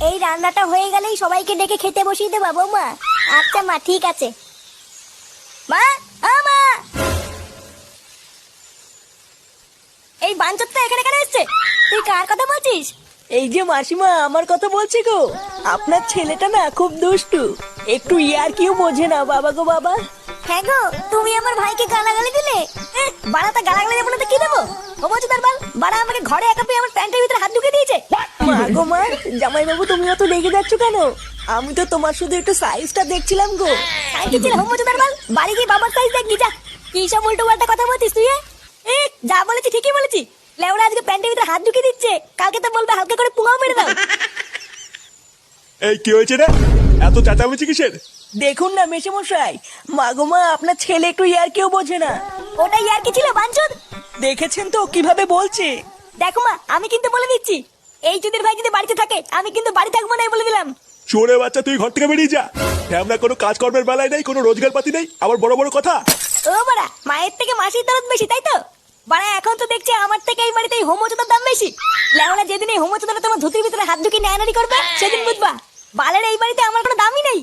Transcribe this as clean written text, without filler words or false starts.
এই রান্নাটা হয়ে গেলেই সবাইকে ডেকে খেতে বসিয়ে দেবা বৌমা। আচ্ছা মা, ঠিক আছে। মা, ও মা, এই বাঞ্চতটা এখানে কেন এসছে? তুই কার কথা বলছিস? এই যে মাসিমা, আমার কথা বলছি গো। আপনার ছেলেটা না খুব দুষ্টু, একটু ইয়ার কিউ বোঝে না বাবা গো বাবা। হ্যাঁ গো, তুমি আমার ভাইকে গালাগালি দিলে। বাড়াটা গালাগালি দেবো না তো কি দেবো? ও বলছো তার বাল, বাড়া আমাকে ঘরে একা পেয়ে আমার প্যান্টের ভিতরে হাত ঢুকে দিয়েছে। মা গো মা, জামাই বাবু তুমি অত রেগে যাচ্ছ কেন? আমি তো তোমার শুধু একটু সাইজটা দেখছিলাম গো। সাইকেল ছিল হোম তার বাল, বাড়ি গিয়ে বাবার সাইজ দেখবি যা। কি সব উল্টো পাল্টা কথা বলছিস তুই? যা বলেছি ঠিকই বলেছি। লেওড়া আজকে প্যান্টের ভিতরে হাত ঢুকে দিচ্ছে, কালকে তো বলবে হালকা করে পুঙাও মেরে দাও। এই কি হয়েছে রে? এত চেঁচামেচি কিসের? দেখুন না মেশামশাই, মা গো মা, আপনার ছেলে একটু ইয়ার কিউ বোঝে না। ওটাই আর কি ছিল বাঞ্চদ? দেখেছেন তো কিভাবে বলছে। দেখো মা, আমি কিন্তু বলে দিচ্ছি, এই চুদির ভাই যদি বাড়িতে থাকে আমি কিন্তু বাড়ি থাকবো না, বলে দিলাম। চোরে বাচ্চা, তুই ঘর থেকে বেরিয়ে যা। আমরা কোনো কাজকর্মের বেলায় নেই, কোনো রোজগার পাতি নেই, আবার বড় বড় কথা। ও বাড়া, মায়ের থেকে মাসির দরদ বেশি, তাই তো? বাড়া এখন তো দেখছি আমার থেকে এই বাড়িতে এই হোমোচোদার দাম বেশি। লেওড়া যেদিন এই হোমোচোদাটা তোমার ধুতির ভিতরে হাত ঢুকিয়ে নেয়ানারি করবে সেদিন বুঝবা বালের এই বাড়িতে আমার কোনো দামই নেই।